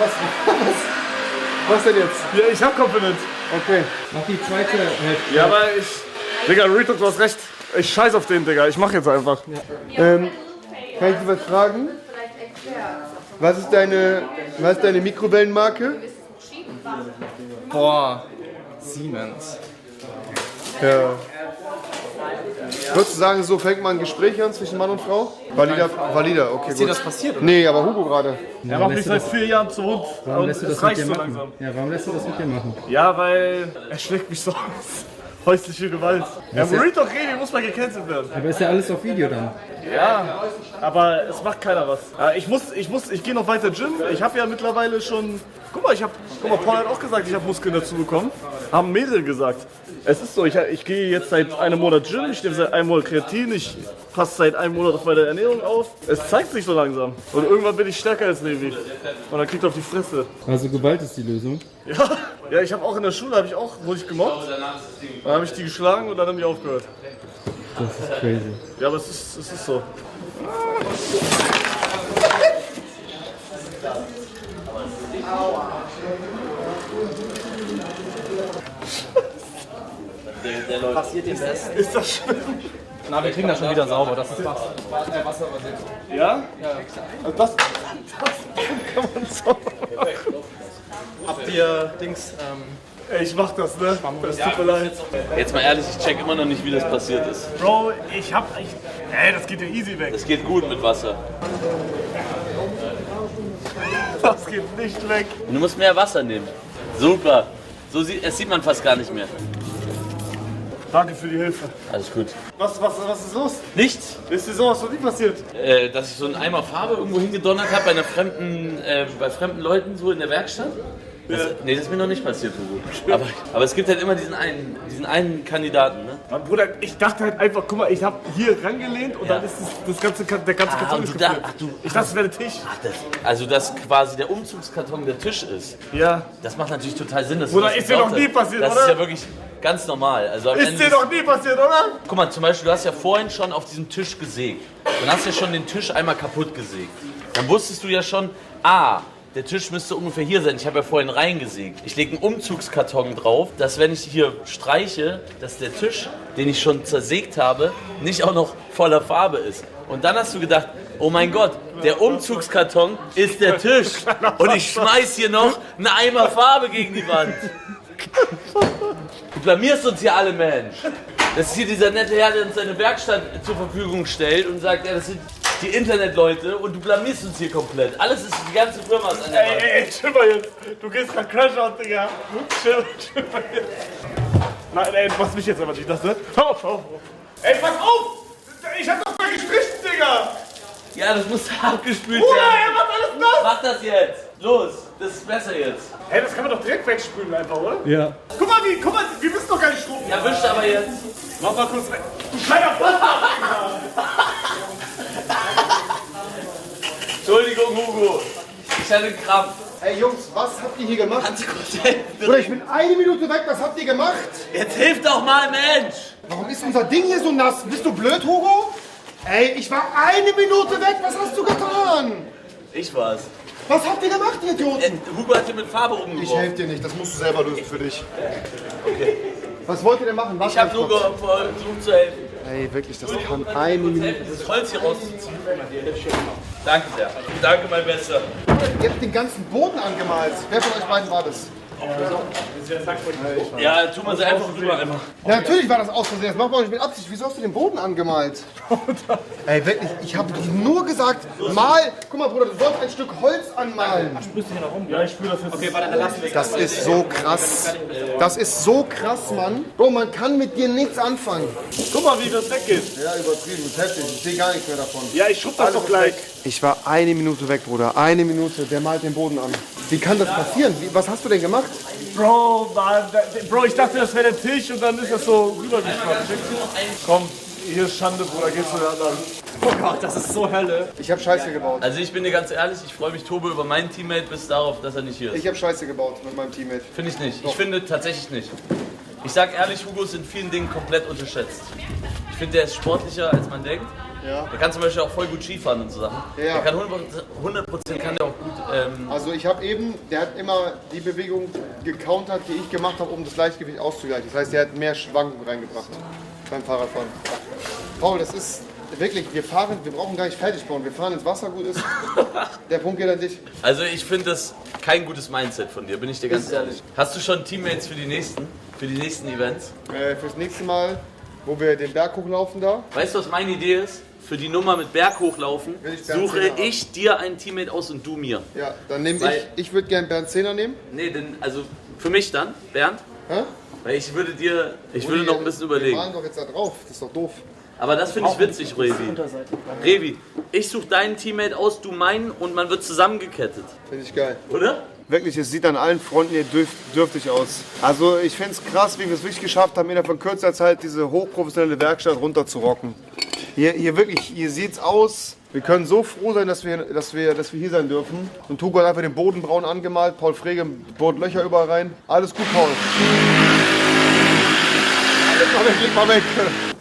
was denn jetzt? Ja, ich hab Confidence. Okay. Mach die zweite Hälfte. Ja, aber Digga, Retalk, du hast recht. Ich scheiß auf den, Digga. Ich mach jetzt einfach. Kann ich dir was fragen? Was ist deine Mikrowellenmarke? Boah, Siemens. Ja. Würdest du sagen, so fängt man ein Gespräch an zwischen Mann und Frau? Valider, okay, Ist dir gut. das passiert? Oder? Nee, aber Hugo gerade. Er macht mich seit 4 Jahren zu Hund. Warum Und lässt du es das mit reicht dir so machen? langsam. Ja, warum lässt du das mit dir machen? Ja, weil er schlägt mich so aus. Häusliche Gewalt. Ja, Retalk Revi muss mal gecancelt werden. Aber ist ja alles auf Video dann. Ja, aber es macht keiner was. Ja, ich gehe noch weiter Gym. Ich habe ja mittlerweile schon. Guck mal, Paul hat auch gesagt, ich habe Muskeln dazu bekommen. Haben mehrere gesagt. Es ist so, ich gehe jetzt seit einem Monat Gym, ich nehme seit einem Monat Kreatin, ich passe seit einem Monat auf meine Ernährung auf. Es zeigt sich so langsam. Und irgendwann bin ich stärker als Levi. Und dann kriegt er auf die Fresse. Also Gewalt ist die Lösung. Ja, ich habe auch in der Schule, wurde ich gemobbt. Dann habe ich die geschlagen und dann haben die aufgehört. Das ist crazy. Ja, aber es ist so. Passiert dem Besten. Ist das schlimm? Na, wir kriegen das schon wieder sauber. Das ist Wasser. Ja? Ja. Also das kann man so. Habt ihr Dings, Ey, ich mach das, ne? Das tut mir leid. Jetzt mal ehrlich, ich check immer noch nicht, wie das passiert ist. Bro, ey, das geht ja easy weg. Das geht gut mit Wasser. Das geht nicht weg. Und du musst mehr Wasser nehmen. Super. Es sieht man fast gar nicht mehr. Danke für die Hilfe. Alles gut. Was ist los? Nichts. Ist dir sowas noch nie passiert? Dass ich so einen Eimer Farbe irgendwo hingedonnert habe bei fremden Leuten so in der Werkstatt. Nee, das ist mir noch nicht passiert, Hugo. Aber es gibt halt immer diesen einen Kandidaten, ne? Mann, Bruder, ich dachte halt einfach, guck mal, ich habe hier rangelehnt und dann ist der ganze Karton ist gefüllt. Ich dachte, es wäre der Tisch. Also, dass quasi der Umzugskarton der Tisch ist. Ja. Das macht natürlich total Sinn. Dass Bruder, ist dir noch nie passiert, das oder? Das ist ja wirklich ganz normal. Also, Ist dir noch nie passiert, oder? Guck mal, zum Beispiel, du hast ja vorhin schon auf diesem Tisch gesägt. Dann hast du ja schon den Tisch einmal kaputt gesägt. Dann wusstest du ja schon, der Tisch müsste ungefähr hier sein. Ich habe ja vorhin reingesägt. Ich lege einen Umzugskarton drauf, dass wenn ich hier streiche, dass der Tisch, den ich schon zersägt habe, nicht auch noch voller Farbe ist. Und dann hast du gedacht, oh mein Gott, der Umzugskarton ist der Tisch. Und ich schmeiß hier noch einen Eimer Farbe gegen die Wand. Du blamierst uns hier alle, Mensch. Das ist hier dieser nette Herr, der uns seine Werkstatt zur Verfügung stellt und sagt, ja, das sind die Internetleute und du blamierst uns hier komplett. Alles ist, die ganze Firma ist an der Wand. Ey, chill mal jetzt. Du gehst grad Crash-Out, Digga. Chill mal jetzt. Nein, ey, du machst mich jetzt aber nicht, das, ne? Hör auf. Ey, pass auf! Ich hab doch mal gestrichen, Digga! Ja, das muss abgespült Bruder, werden. ey, was alles das? Mach das jetzt. Los, das ist besser jetzt. Hey, das kann man doch direkt wegspülen einfach, oder? Ja. Guck mal, wir müssen doch gar nicht schrubben. Ja, wischt aber jetzt. Mach mal kurz weg. Du kleiner Bastard! Entschuldigung, Hugo. Ich hatte einen Krampf. Ey Jungs, was habt ihr hier gemacht? Kannst du kurz helfen? Bruder, ich bin eine Minute weg, was habt ihr gemacht? Jetzt hilf doch mal, Mensch. Warum ist unser Ding hier so nass? Bist du blöd, Hugo? Ey, ich war eine Minute weg, was hast du getan? Ich war's. Was habt ihr gemacht, ihr Idioten? Hugo hat hier mit Farbe umgeworfen. Ich helfe dir nicht, das musst du selber lösen für dich. Okay. Was wollt ihr denn machen? Ich hab nur versucht zu helfen. Ey, wirklich, das kann eine Minute. Das Holz hier rauszuziehen. Danke sehr. Danke, mein Bester. Ihr habt den ganzen Boden angemalt. Wer von euch beiden war das? Ja, tu mal sie einfach rüber einmal. Ja, natürlich war das aus Versehen. Das macht man nicht mit Absicht. Wieso hast du den Boden angemalt? Ey, wirklich, ich habe dir nur gesagt, mal. Guck mal, Bruder, du sollst ein Stück Holz anmalen. Ja, ich spüre das jetzt. Okay, warte, dann lassen wir Das ist so krass. Das ist so krass, Mann. Bro, man kann mit dir nichts anfangen. Guck mal, wie das weggeht. Ja, übertrieben, das ist heftig. Ich sehe gar nichts mehr davon. Ja, ich schub das doch gleich. Ich war 1 Minute weg, Bruder. 1 Minute, der malt den Boden an. Wie kann das passieren? Was hast du denn gemacht? Bro, Bro, ich dachte, das wäre der Tisch und dann ist das so rübergeschwappt. Komm, hier ist Schande, Bruder, gehst du da anderen. Oh Gott, das ist so Hölle. Ich habe Scheiße gebaut. Also ich bin dir ganz ehrlich, ich freue mich Tobe über meinen Teammate bis darauf, dass er nicht hier ist. Ich habe Scheiße gebaut mit meinem Teammate. Finde ich nicht. Ich finde tatsächlich nicht. Ich sag ehrlich, Hugo ist in vielen Dingen komplett unterschätzt. Ich finde, der ist sportlicher, als man denkt. Ja. Der kann zum Beispiel auch voll gut Skifahren und so Sachen. Ja. Der kann 100% kann der auch gut. Also ich habe eben, der hat immer die Bewegung gecountert, die ich gemacht habe, um das Gleichgewicht auszugleichen. Das heißt, der hat mehr Schwankung reingebracht beim Fahrradfahren. Paul, das ist wirklich, wir brauchen gar nicht fertig bauen. Wir fahren ins Wasser, gut ist. Der Punkt geht an dich. Also ich finde das kein gutes Mindset von dir, bin ich dir ganz ehrlich. Hast du schon Teammates für die nächsten Events? Fürs nächste Mal, wo wir den Berg hochlaufen da. Weißt du, was meine Idee ist? Für die Nummer mit Berg hochlaufen suche ich dir ein Teammate aus und du mir. Ja, dann nehme ich würde gerne Bernd Zehner nehmen. Nee, denn, also für mich dann, Bernd. Hä? Weil ich würde noch ein bisschen überlegen. Wir waren doch jetzt da drauf, das ist doch doof. Aber das finde ich witzig, Revi. Revi, ich suche deinen Teammate aus, du meinen und man wird zusammengekettet. Finde ich geil. Oder? Wirklich, es sieht an allen Fronten hier dürftig aus. Also ich finde es krass, wie wir es wirklich geschafft haben, innerhalb von kürzer Zeit diese hochprofessionelle Werkstatt runterzurocken. Hier wirklich, hier sieht's aus. Wir können so froh sein, dass wir hier sein dürfen. Und Hugo hat einfach den Boden braun angemalt, Paul Frege bohrt Löcher überall rein. Alles gut, Paul. Leg mal weg.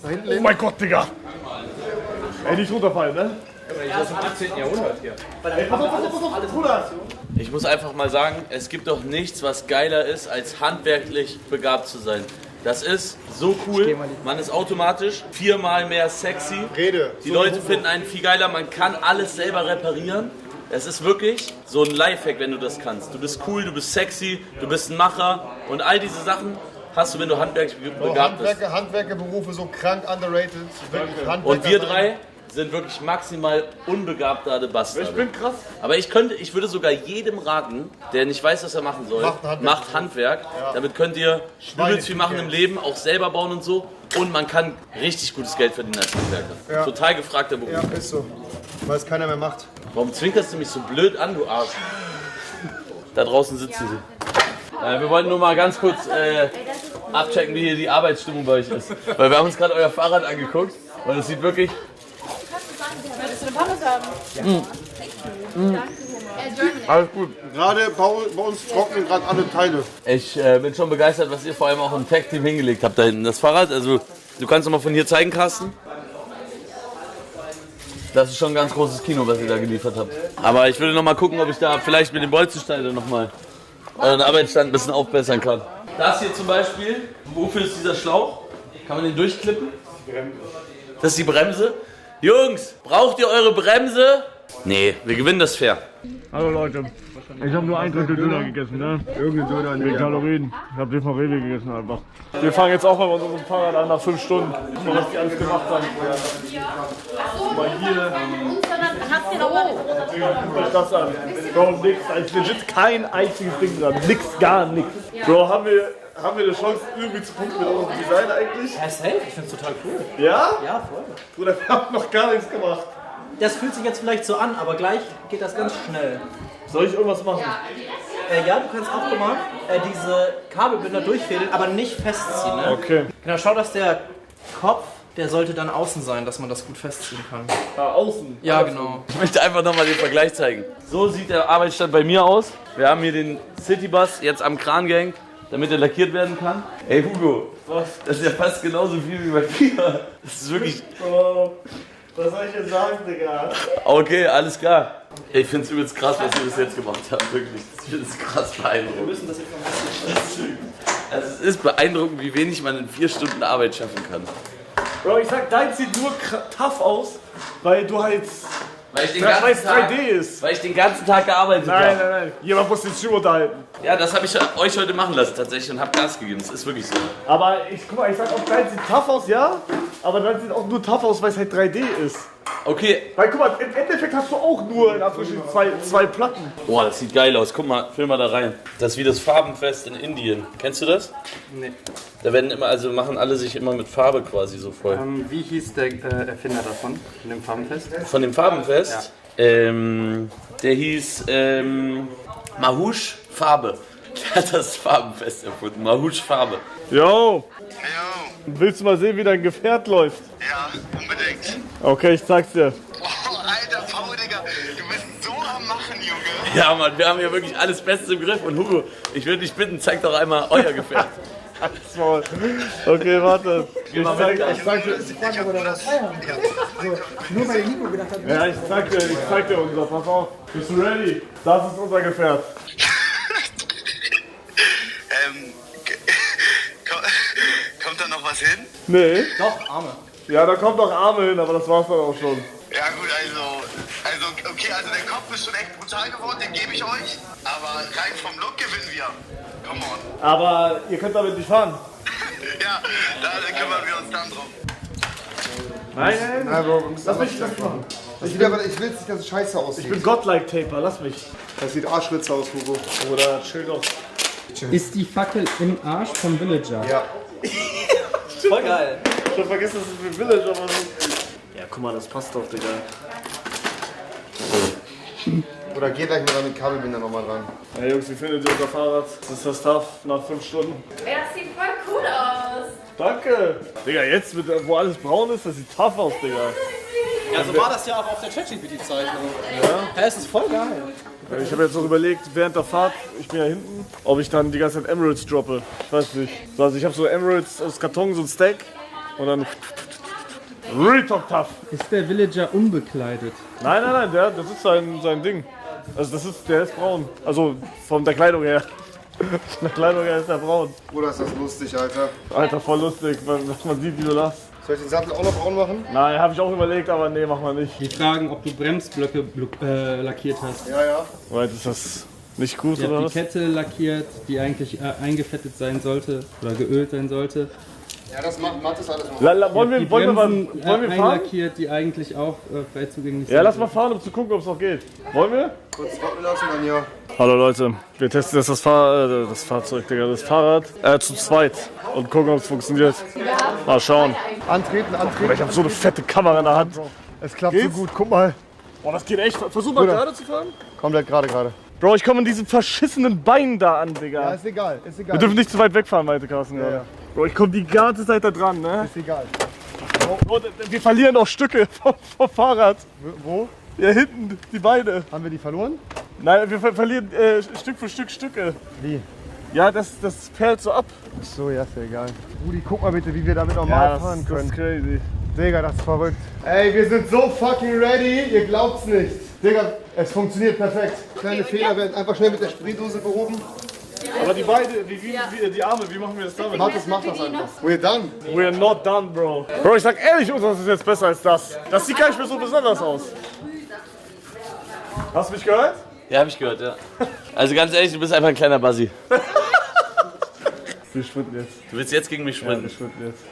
Da hinten Oh mein Gott, Digga. Ey, nicht runterfallen, ne? Das ist im 18. Jahrhundert hier. Ich muss einfach mal sagen, es gibt doch nichts, was geiler ist, als handwerklich begabt zu sein. Das ist so cool, man ist automatisch 4-mal mehr sexy. Die Leute finden einen viel geiler, man kann alles selber reparieren. Es ist wirklich so ein Lifehack, wenn du das kannst. Du bist cool, du bist sexy, du bist ein Macher und all diese Sachen hast du, wenn du handwerklich begabt bist. Handwerkerberufe so krank underrated. Wirklich Und wir drei sind wirklich maximal unbegabte Bastarde. Ich bin krass. Aber ich würde sogar jedem raten, der nicht weiß, was er machen soll, macht Handwerk. Ja. Damit könnt ihr übelst viel machen im Leben, auch selber bauen und so. Und man kann richtig gutes Geld verdienen als Handwerker. Ja. Total gefragter Beruf. Ja, ist so. Weil es keiner mehr macht. Warum zwinkerst du mich so blöd an, du Arsch? Da draußen sitzen sie. Wir wollten nur mal ganz kurz abchecken, wie hier die Arbeitsstimmung bei euch ist. Weil wir haben uns gerade euer Fahrrad angeguckt und es sieht wirklich... Möchtest du eine Pommes haben? Alles gut. Gerade bei uns trocknen gerade alle Teile. Ich bin schon begeistert, was ihr vor allem auch im Tag-Team hingelegt habt da hinten. Das Fahrrad, also du kannst noch mal von hier zeigen, Carsten. Das ist schon ein ganz großes Kino, was ihr da geliefert habt. Aber ich würde noch mal gucken, ob ich da vielleicht mit dem Bolzenschneider noch mal euren Arbeitsstand ein bisschen aufbessern kann. Das hier zum Beispiel, wofür ist dieser Schlauch? Kann man den durchklippen? Das ist die Bremse. Jungs, braucht ihr eure Bremse? Nee, wir gewinnen das fair. Hallo Leute, ich habe nur 1 Drittel Döner gegessen, ne? Irgendein Döner Wegen Kalorien. Ich habe den von Rewe gegessen einfach. Wir fangen jetzt auch mal mit unserem Fahrrad an nach 5 Stunden. Mal, was die alles gemacht haben. Mal hier. Habt ihr da oben? Guckt euch das an. Bro, nix. Da ist legit kein einziges Ding dran. Nix, gar nix. Bro, haben wir eine Chance, irgendwie zu punkten mit unserem Design eigentlich? Ja, safe. Ich find's total cool. Ja? Ja, voll. Bruder, wir haben noch gar nichts gemacht. Das fühlt sich jetzt vielleicht so an, aber gleich geht das ganz schnell. Soll ich irgendwas machen? Ja, du kannst auch immer diese Kabelbinder durchfädeln, aber nicht festziehen. Ne? Okay. Genau, schau, dass der Kopf, der sollte dann außen sein, dass man das gut festziehen kann. Da außen? Ja, genau. Ich möchte einfach nochmal den Vergleich zeigen. So sieht der Arbeitsstand bei mir aus. Wir haben hier den Citybus jetzt am Kran gehängt, damit er lackiert werden kann. Ey Hugo, das ist ja fast genauso viel wie bei mir. Das ist wirklich... Bro, was soll ich denn sagen, Digga? Okay, alles klar. Ich finde es übelst krass, was ihr bis jetzt gemacht habt, wirklich. Ich finde es krass beeindruckend. Wir müssen das jetzt noch ein bisschen... Also es ist beeindruckend, wie wenig man in 4 Stunden Arbeit schaffen kann. Bro, ich sag, dein sieht nur tough aus, weil du halt Weil ich den Weil ganzen es Tag, 3D ist. weil ich den ganzen Tag gearbeitet habe. Nein. Jemand muss den Schuh unterhalten. Ja, das habe ich euch heute machen lassen tatsächlich und habe Gas gegeben. Das ist wirklich so. Aber guck mal, ich sag auch, 3 sieht tough aus, ja. Aber 3 sieht auch nur tough aus, weil es halt 3D ist. Okay. Weil guck mal, im Endeffekt hast du auch nur in Anführungsstrichen zwei Platten. Boah, das sieht geil aus. Guck mal, film mal da rein. Das ist wie das Farbenfest in Indien. Kennst du das? Nee. Da werden immer, also machen alle sich immer mit Farbe quasi so voll. Wie hieß der Erfinder davon, in dem Farbenfest? Von dem Farbenfest? Der hieß Mahoush Farbe. Der hat das Farbenfest erfunden. Mahoush Farbe. Yo, Yo, willst du mal sehen, wie dein Gefährt läuft? ja, unbedingt. Okay, ich zeig's dir. Oh, alter Paul, Digga, du bist so am Machen, Junge. Ja, Mann, wir haben hier wirklich alles Beste im Griff. Und Hugo, ich würde dich bitten, zeig doch einmal euer Gefährt. Halt's Maul. Okay, warte. Ich zeig dir. Ja, ich zeig dir unser. Pass auf. Bist du ready? Das ist unser Gefährt. Kommt da noch was hin? Nee. Doch, Arme. Ja, da kommt noch Arme hin, aber das war's dann auch schon. Ja gut, okay, also der Kopf ist schon echt brutal geworden, den gebe ich euch. Aber rein vom Look gewinnen wir. Come on. Aber ihr könnt damit nicht fahren. Ja, da kümmern wir uns dann drum. Nein. Nein, Bro, wir müssen Lass mich machen. ich will nicht, dass es scheiße aussieht. Ich bin Godlike Taper, lass mich. Das sieht arschritze aus, Hugo. Oder schön aus. Ist die Fackel im Arsch vom Villager? Ja. Voll geil. Ich hab vergessen, das ist für Village, aber so. Ja, guck mal, das passt doch, Digga. Oder geh gleich mal mit Kabelbinder nochmal dran. Ja, Jungs, wie findet ihr unser Fahrrad? Ist das tough nach 5 Stunden? Ey, das sieht voll cool aus. Danke! Digga, jetzt, wo alles braun ist, das sieht tough aus, Digga. Ja, so war das ja auch auf der ChatGPT-Zeichnung. Ja, es ist voll geil. Ich habe jetzt noch überlegt, während der Fahrt, ich bin ja hinten, ob ich dann die ganze Zeit Emeralds droppe. Ich weiß nicht. So, also ich habe so Emeralds aus Karton, so ein Stack und dann... Real Talk tough. Ist der Villager unbekleidet? Nein, das ist sein Ding. Also der ist braun. Also von der Kleidung her. Von der Kleidung her ist er braun. Bruder, ist das lustig, Alter. Alter, voll lustig, wenn man sieht, wie du lachst. Soll ich den Sattel auch noch braun machen? Nein, habe ich auch überlegt, aber nee, mach mal nicht. Die fragen, ob du Bremsblöcke lackiert hast. Ja. Weil ist das nicht gut Ich oder habe die was? Kette lackiert, die eigentlich eingefettet sein sollte oder geölt sein sollte. Ja, das macht Mattes alles noch. Wollen wir Die fahren? einlackiert, die eigentlich auch frei zugänglich sind. Ja, lass mal fahren, um zu gucken, ob es noch geht. Wollen wir? Kurz warten lassen, dann ja. Hallo Leute, wir testen jetzt das Fahrzeug, Digga, das Fahrrad zu zweit und gucken, ob es funktioniert. Mal schauen. Antreten. Ich habe so eine fette Kamera in der Hand. Es klappt so gut, guck mal. Boah, das geht echt. Versuch mal gerade zu fahren. Komplett gerade. Bro, ich komme in diesen verschissenen Beinen da an, Digga. Ja, ist egal. Wir dürfen nicht zu weit wegfahren, meinte Carsten gerade. Ja. Bro, ich komme die ganze Zeit da dran, ne? Ist egal. Bro, wir verlieren auch Stücke vom Fahrrad. Wo? Ja, hinten, die Beine. Haben wir die verloren? Nein, wir verlieren Stück für Stück Stücke. Wie? Ja, das perlt so ab. So, ja, ist ja egal. Rudi, guck mal bitte, wie wir damit normal fahren das können. ist crazy. Digga, das ist verrückt. Ey, wir sind so fucking ready, ihr glaubt's nicht. Digga, es funktioniert perfekt. Kleine Fehler werden einfach schnell mit der Spraydose behoben. Aber die Beine, die Arme, wie machen wir das damit? Macht das einfach. We're done. We're not done, Bro. Bro, ich sag ehrlich, unseres ist jetzt besser als das. Das sieht gar nicht mehr so besonders aus. Hast du mich gehört? Ja, hab ich gehört, ja. Also ganz ehrlich, du bist einfach ein kleiner Bassi. Wir sprinten jetzt. Du willst jetzt gegen mich Ja, wir sprinten? sprinten jetzt.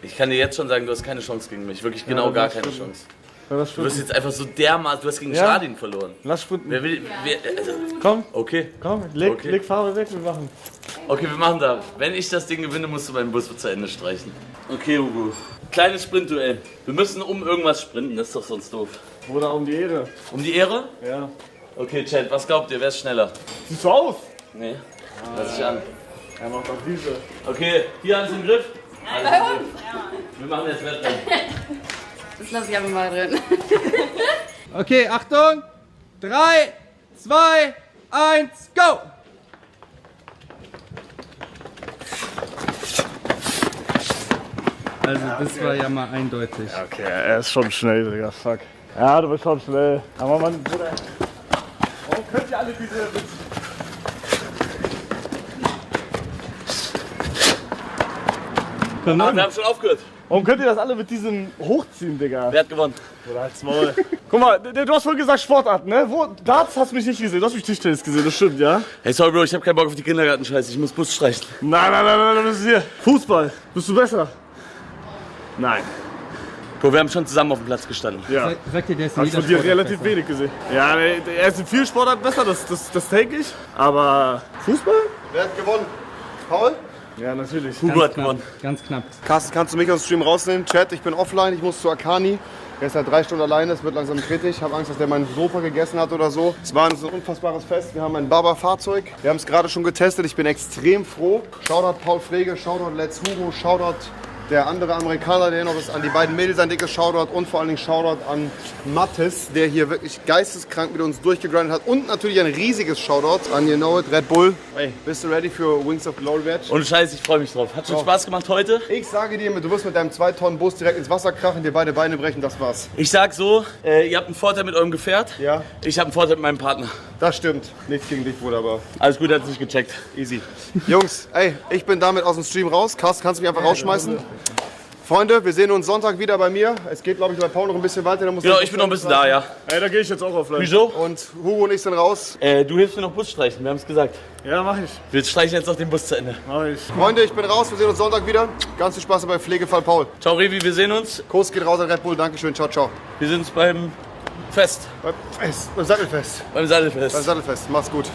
Ich kann dir jetzt schon sagen, du hast keine Chance gegen mich. Wirklich genau gar keine Chance. Ja, lass Du wirst sprinten. jetzt einfach so dermaßen, du hast gegen Ja. Schadin verloren. Lass sprinten. Wer will, also, Komm, okay. leg Okay. Farbe weg, wir machen. Okay, wir machen da. Wenn ich das Ding gewinne, musst du meinen Bus zu Ende streichen. Okay, Hugo. Kleines Sprintduell. Wir müssen um irgendwas sprinten, das ist doch sonst doof. Oder um die Ehre. Um die Ehre? Ja. Okay, Chat, was glaubt ihr, wer ist schneller? Siehst du aus? Nee. Lass ich an. Er macht auch diese. Okay, hier alles im Griff? Alles im Griff. Wir machen jetzt Wettrennen. Das lasse ich einfach mal drin. Okay, Achtung! 3, 2, 1, go! Also das war ja mal eindeutig. Okay, er ist schon schnell, Digga, fuck. Ja, du bist schon schnell. Aber man, Bruder. Warum könnt ihr alle diese... Ah, wir haben schon aufgehört. Warum könnt ihr das alle mit diesem hochziehen, Digga? Wer hat gewonnen? Oder halt's Maul. Guck mal, du hast vorhin gesagt Sportarten, ne? Wo? Darts hast du mich nicht gesehen, du hast mich Tischtennis gesehen, das stimmt, ja? Hey, sorry, Bro, ich hab keinen Bock auf die Kindergartenscheiße. Ich muss Bus streichen. Nein, du bist hier. Fußball, bist du besser? Nein. Bro, wir haben schon zusammen auf dem Platz gestanden. Ja. Sagt ihr, der ist Hab ich von dir relativ wenig gesehen. Ja, er ist in vielen Sportarten besser, das denke ich. Aber Fußball? Wer hat gewonnen? Paul? Ja, natürlich. Hugo hat gewonnen. Ganz knapp. Carsten, kannst du mich aus dem Stream rausnehmen? Chat, ich bin offline, ich muss zu Akani. Er ist seit 3 Stunden alleine, es wird langsam kritisch. Ich habe Angst, dass der mein Sofa gegessen hat oder so. Es war ein so unfassbares Fest. Wir haben ein Baba-Fahrzeug. Wir haben es gerade schon getestet. Ich bin extrem froh. Shoutout Paul Frege, Shoutout Let's Hugo, Shoutout der andere Amerikaner, der hier noch ist, an die beiden Mädels ein dickes Shoutout und vor allen Dingen Shoutout an Mattes, der hier wirklich geisteskrank mit uns durchgegrindet hat. Und natürlich ein riesiges Shoutout an You Know It, Red Bull. Hey, bist du ready für Wings of Glory Badge? Und Scheiße, ich freue mich drauf. Hat schon Spaß gemacht heute. Ich sage dir, du wirst mit deinem 2-Tonnen-Bus direkt ins Wasser krachen, dir beide Beine brechen, das war's. Ich sag so, ihr habt einen Vorteil mit eurem Gefährt. Ja, Ich habe einen Vorteil mit meinem Partner. das stimmt. Nichts gegen dich, Bruder, aber Alles gut, hat sich gecheckt. easy. Jungs, ey, ich bin damit aus dem Stream raus. Carsten, kannst du mich einfach rausschmeißen? Freunde, wir sehen uns Sonntag wieder bei mir. Es geht, glaube ich, bei Paul noch ein bisschen weiter. Der muss Genau, ich bin noch ein bisschen da, ja. Ey, da gehe ich jetzt auch offline. Wieso? Und Hugo und ich sind raus. Du hilfst mir noch Bus streichen, wir haben es gesagt. Ja, mach ich. Wir streichen jetzt noch den Bus zu Ende. Mach ich. Freunde, ich bin raus. Wir sehen uns Sonntag wieder. Ganz viel Spaß bei Pflegefall Paul. Ciao Revi, wir sehen uns. Kuss geht raus an Red Bull. Dankeschön. Ciao, ciao. Wir sehen uns beim Fest. Beim Sattelfest. Beim Sattelfest. Beim Sattelfest. Mach's gut.